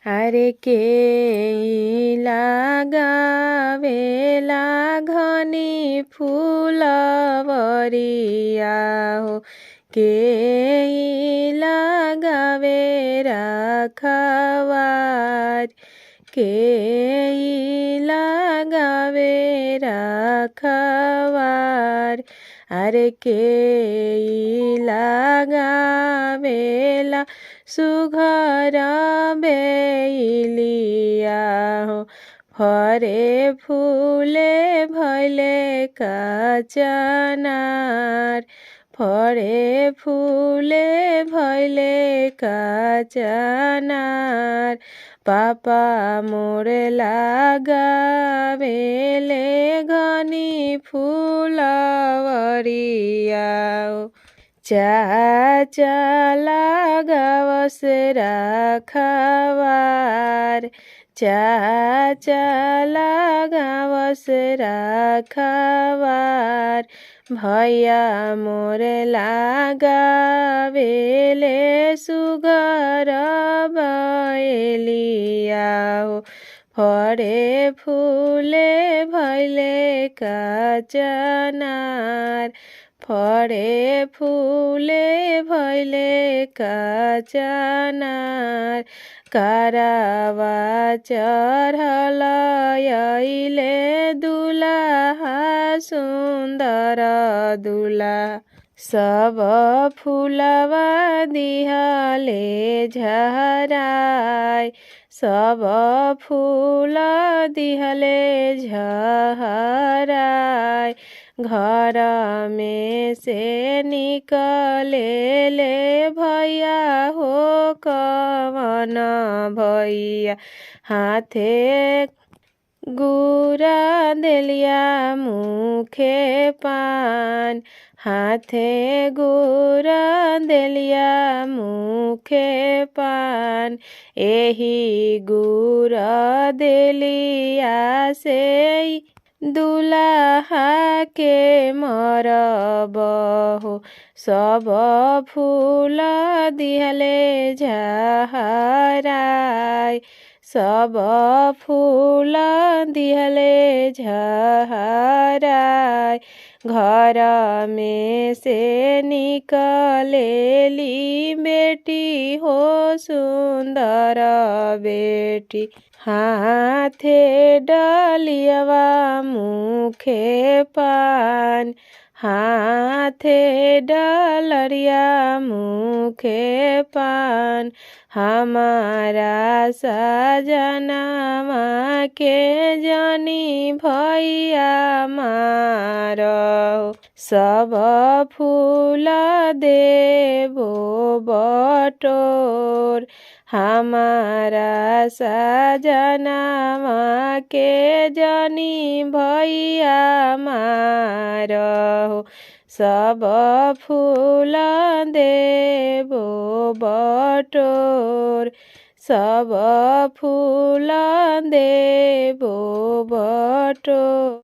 अरे के लगावेला घनी फूलवरिया हो के लगावे रखवार के लगावे रखवार अरे के लगावेला सुघर बेलिया हो फरे फूले भैले कचनार फरे फूले भैले कचनार पापा मोरे लगावेले घनी फूलवरिया चाचा लगावस रखवार चाचा लगावस रखवार भैया मोरे लगावेले सुगर बयलिया हो फरे फूले भैले कचनार फरे फूले भैले कचनार करावा चढ़ल अइले दुलाहा सुन्दर दुलाहा सब फूलवा दिहले झराय सब फूल दिहले झराय घर में से निकलेले भैया हो कवन भैया हाथे गुरा देलिया मुखे पान हाथे गुरा देलिया मुखे पान एही गुरा देलिया से दुलाहा के मरब हो सब फूल दिहले झराय सब फूल दिहले झराय घर में से निकलेली बेटी हो सुंदर बेटी हाथे डलियवा मुखे पान हाथे डलरिया मुखे पान हमारा सजनामा के जनी भैया मारो सब फूल देबो बटोर हमारा सजनामा के जनी भैया मारो सब फूल देबो बटोर सब फूल देबो बटोर।